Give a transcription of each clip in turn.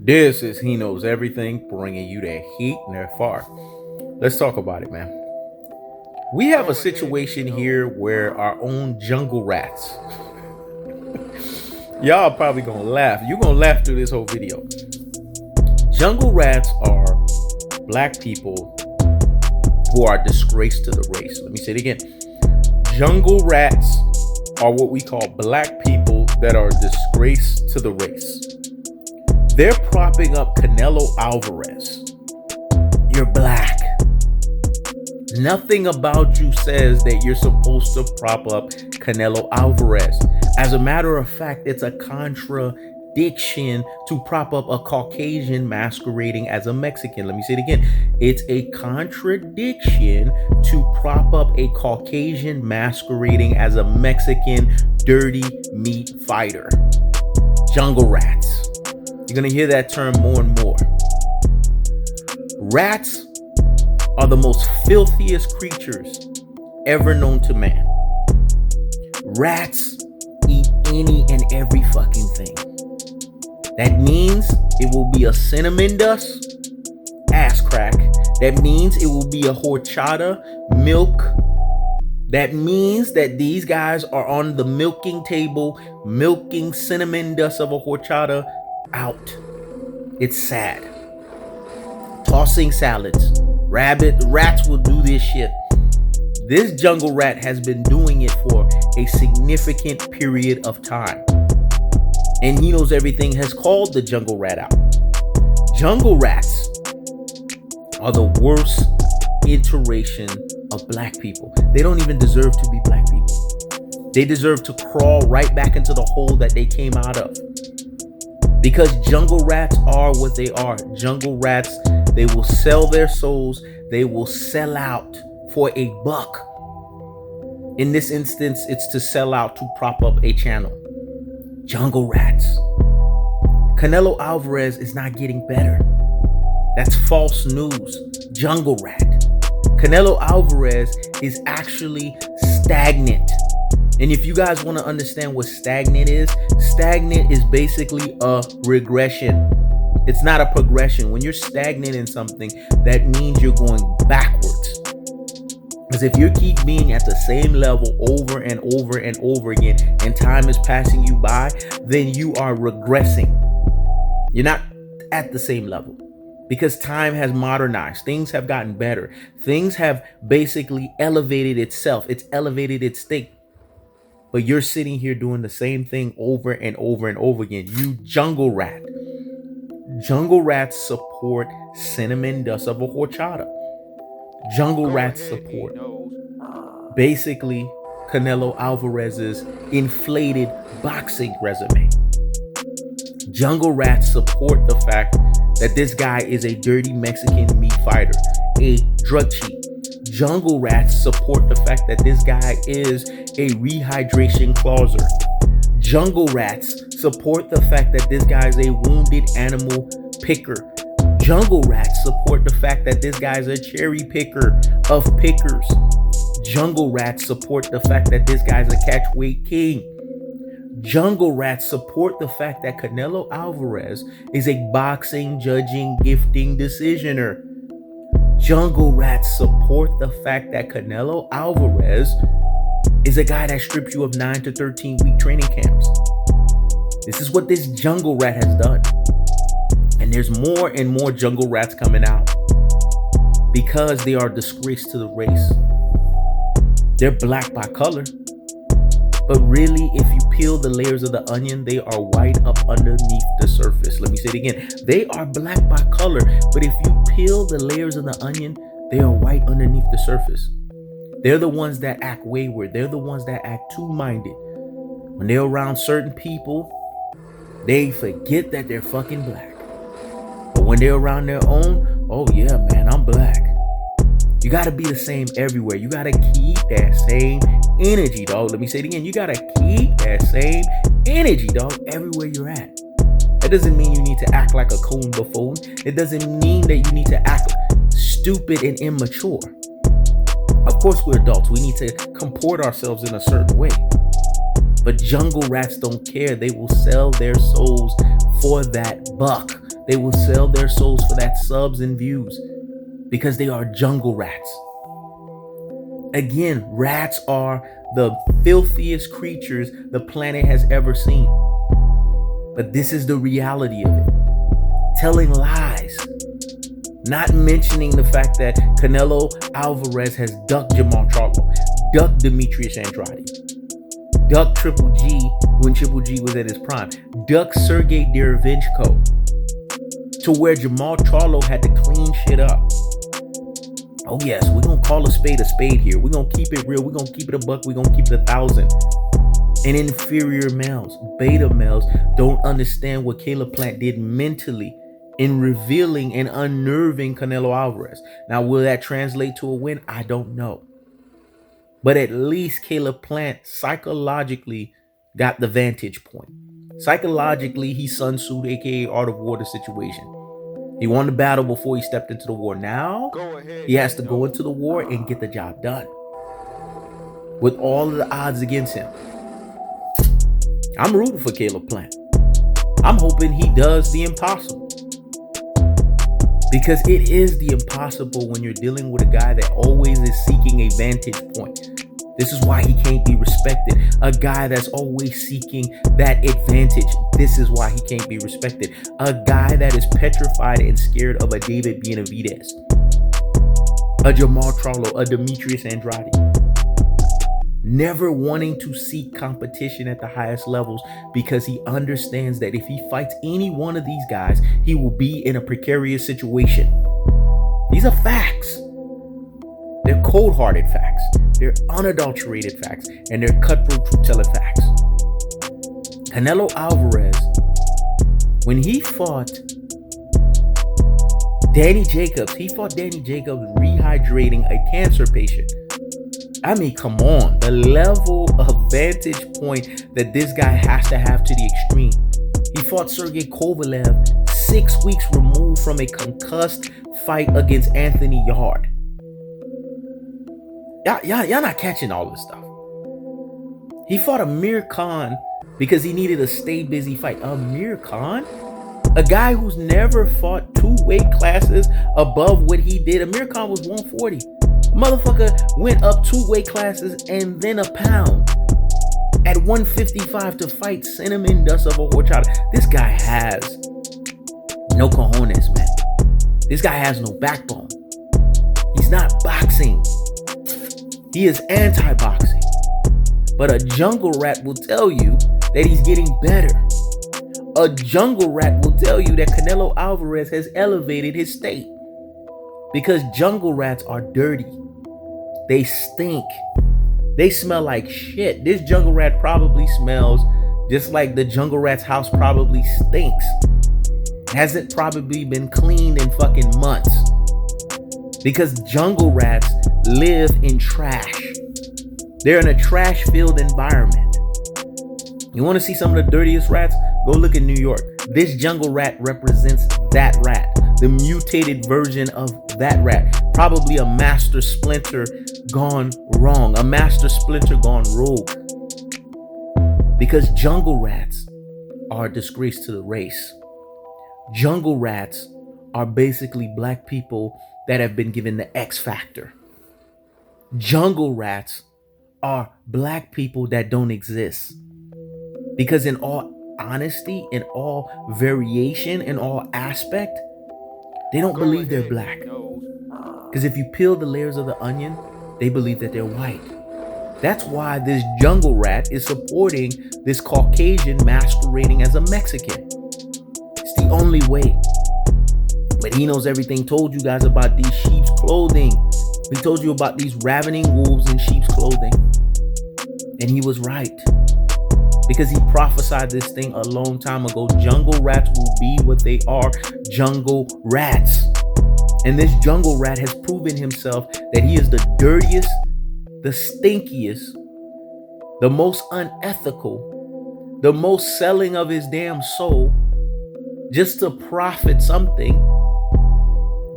This is He Knows Everything, bringing you the heat near far. Let's talk about it, man. We have a situation here where our own jungle rats. Y'all probably gonna laugh. You're gonna laugh through this whole video. Jungle rats are black people who are disgrace to the race. Let me say it again. Jungle rats are what we call black people that are disgrace to the race. They're propping up Canelo Alvarez. You're black. Nothing about you says that you're supposed to prop up Canelo Alvarez. As a matter of fact, it's a contradiction to prop up a Caucasian masquerading as a Mexican. Let me say it again. It's a contradiction to prop up a Caucasian masquerading as a Mexican dirty meat fighter. Jungle rats. You're going to hear that term more and more. Rats are the most filthiest creatures ever known to man. Rats eat any and every fucking thing. That means it will be a cinnamon dust ass crack. That means it will be a horchata milk. That means that these guys are on the milking table, milking cinnamon dust of a horchata out. It's sad. Tossing salads. Rats will do this shit. This jungle rat has been doing it for a significant period of time. And He Knows Everything has called the jungle rat out. Jungle rats are the worst iteration of black people. They don't even deserve to be black people. They deserve to crawl right back into the hole that they came out of. Because jungle rats are what they are. Jungle rats, they will sell their souls. They will sell out for a buck. In this instance, it's to sell out to prop up a channel. Jungle rats. Canelo Alvarez is not getting better. That's false news. Jungle rat. Canelo Alvarez is actually stagnant. And if you guys want to understand what stagnant is basically a regression. It's not a progression. When you're stagnant in something, that means you're going backwards. Because if you keep being at the same level over and over and over again, and time is passing you by, then you are regressing. You're not at the same level. Because time has modernized. Things have gotten better. Things have basically elevated itself. It's elevated its state. But you're sitting here doing the same thing over and over and over again. You jungle rat. Jungle rats support cinnamon dust of a horchata. Jungle rats support basically Canelo Alvarez's inflated boxing resume. Jungle rats support the fact that this guy is a dirty Mexican meat fighter, a drug cheat. Jungle rats support the fact that this guy is a rehydration clauser. Jungle rats support the fact that this guy is a wounded animal picker. Jungle rats support the fact that this guy is a cherry picker of pickers. Jungle rats support the fact that this guy is a catchweight king. Jungle rats support the fact that Canelo Alvarez is a boxing, judging, gifting decisioner. Jungle rats support the fact that Canelo Alvarez is a guy that strips you of 9 to 13 week training camps. This is what this jungle rat has done. And there's more and more jungle rats coming out because they are a disgrace to the race. They're black by color. But really, if you peel the layers of the onion, they are white up underneath the surface. Let me say it again. They are black by color, but if you peel the layers of the onion, they are white underneath the surface. They're the ones that act wayward. They're the ones that act two-minded. When they're around certain people, they forget that they're fucking black. But when they're around their own, oh yeah, man, I'm black. You gotta be the same everywhere. You gotta keep that same energy, dog. Let me say it again. You gotta keep that same energy, dog, everywhere you're at. That doesn't mean you need to act like a coon buffoon. It doesn't mean that you need to act stupid and immature. Of course, we're adults. We need to comport ourselves in a certain way. But jungle rats don't care. They will sell their souls for that buck. They will sell their souls for that subs and views because they are jungle rats. Again, rats are the filthiest creatures the planet has ever seen. But this is the reality of it. Telling lies. Not mentioning the fact that Canelo Alvarez has ducked Jamal Charlo, ducked Demetrius Andrade, ducked Triple G when Triple G was at his prime, ducked Sergey Derevyanchenko, to where Jamal Charlo had to clean shit up. Oh yes, we're going to call a spade here. We're going to keep it real. We're going to keep it a buck. We're going to keep it 1,000. And inferior males, beta males, don't understand what Caleb Plant did mentally in revealing and unnerving Canelo Alvarez. Now, will that translate to a win? I don't know. But at least Caleb Plant psychologically got the vantage point. Psychologically, he Sun Tzu, aka Art of War, the situation. He won the battle before he stepped into the war. Now, he has to go into the war and get the job done. With all of the odds against him. I'm rooting for Caleb Plant. I'm hoping he does the impossible. Because it is the impossible when you're dealing with a guy that always is seeking a vantage point. This is why he can't be respected. A guy that's always seeking that advantage. This is why he can't be respected. A guy that is petrified and scared of a David Benavidez, a Jamal Charlo, a Demetrius Andrade. Never wanting to seek competition at the highest levels because he understands that if he fights any one of these guys, he will be in a precarious situation. These are facts. They're cold-hearted facts. They're unadulterated facts. And they're cutthroat truth-telling facts. Canelo Alvarez, when he fought Danny Jacobs, rehydrating a cancer patient. I mean, come on. The level of vantage point that this guy has to have to the extreme. He fought Sergey Kovalev 6 weeks removed from a concussed fight against Anthony Yard. Y'all not catching all this stuff. He fought Amir Khan because he needed a stay busy fight. Amir Khan? A guy who's never fought 2 weight classes above what he did. Amir Khan was 140. Motherfucker went up 2 weight classes and then a pound at 155 to fight Cinammon of a Horchata. This guy has no cojones, man. This guy has no backbone. He's not boxing. He is anti-boxing. But a jungle rat will tell you that he's getting better. A jungle rat will tell you that Canelo Alvarez has elevated his state. Because jungle rats are dirty. They stink. They smell like shit. This jungle rat probably smells just like the jungle rat's house probably stinks. Hasn't probably been cleaned in fucking months. Because jungle rats live in trash. They're in a trash-filled environment. You want to see some of the dirtiest rats? Go look at New York. This jungle rat represents that rat. The mutated version of that rat. Probably a master splinter gone wrong. A master splinter gone rogue. Because jungle rats are a disgrace to the race. Jungle rats are basically black people that have been given the X factor. Jungle rats are black people that don't exist. Because in all honesty, in all variation, in all aspect, they don't believe they're black. Because if you peel the layers of the onion, they believe that they're white. That's why this jungle rat is supporting this Caucasian masquerading as a Mexican. It's the only way. But he knows everything. Told you guys about these sheep's clothing. He told you about these ravening wolves in sheep's clothing. And he was right. Because he prophesied this thing a long time ago. Jungle rats will be what they are. Jungle rats. And this jungle rat has proven himself that he is the dirtiest, the stinkiest, the most unethical, the most selling of his damn soul just to profit something.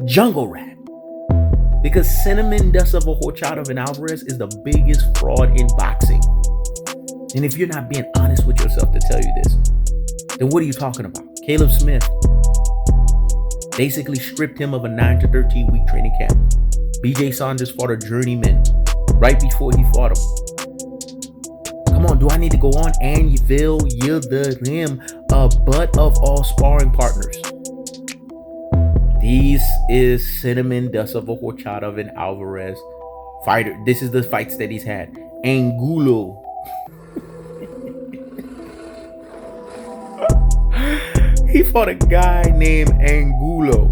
Jungle rat. Because Cinammon of a Horchata and Alvarez is the biggest fraud in boxing. And if you're not being honest with yourself to tell you this, then what are you talking about? Caleb Smith, Basically stripped him of a 9 to 13 week training camp. BJ Saunders fought a journeyman right before he fought him. Come on, do I need to go on? Anvil Yildirim, a butt of all sparring partners. This is Cinammon Dust of a Horchata of an Alvarez fighter. This is the fights that he's had. Angulo. He fought a guy named Angulo.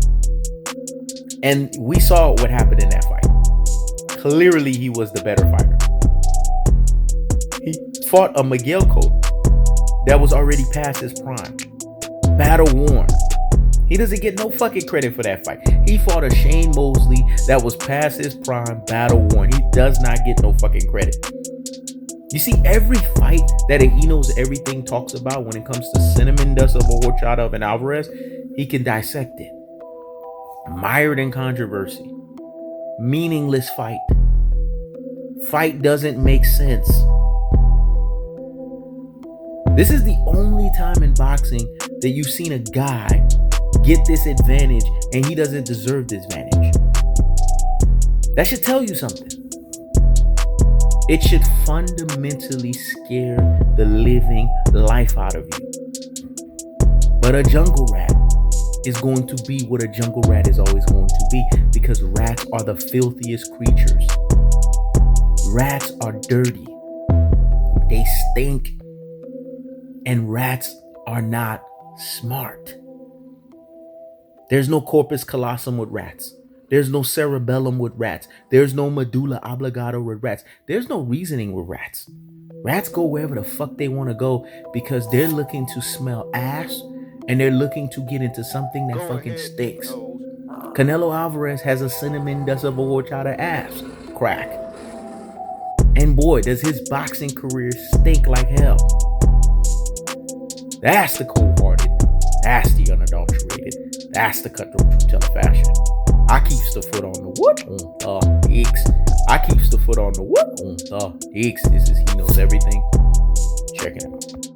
And we saw what happened in that fight. Clearly, he was the better fighter. He fought a Miguel Cotto that was already past his prime. Battle worn. He doesn't get no fucking credit for that fight. He fought a Shane Mosley that was past his prime, battle worn. He does not get no fucking credit. You see, every fight that he knows everything talks about when it comes to Cinammon Dust of a Horchata of an Alvarez, he can dissect it. Mired in controversy. Meaningless fight. Fight doesn't make sense. This is the only time in boxing that you've seen a guy get this advantage and he doesn't deserve this advantage. That should tell you something. It should fundamentally scare the living life out of you. But a jungle rat is going to be what a jungle rat is always going to be, because rats are the filthiest creatures. Rats are dirty. They stink. And rats are not smart. There's no corpus callosum with rats. There's no cerebellum with rats. There's no medulla oblongata with rats. There's no reasoning with rats. Rats go wherever the fuck they want to go because they're looking to smell ass and they're looking to get into something that fucking stinks. Canelo Alvarez has a Cinammon Dust of a Horchata ass crack. And boy, does his boxing career stink like hell. That's the cold-hearted. That's the unadulterated. That's the cutthroat true teller fashion. I keeps the foot on the what on the dicks. I keeps the foot on the what on the dicks. This is He Knows Everything. Check it out.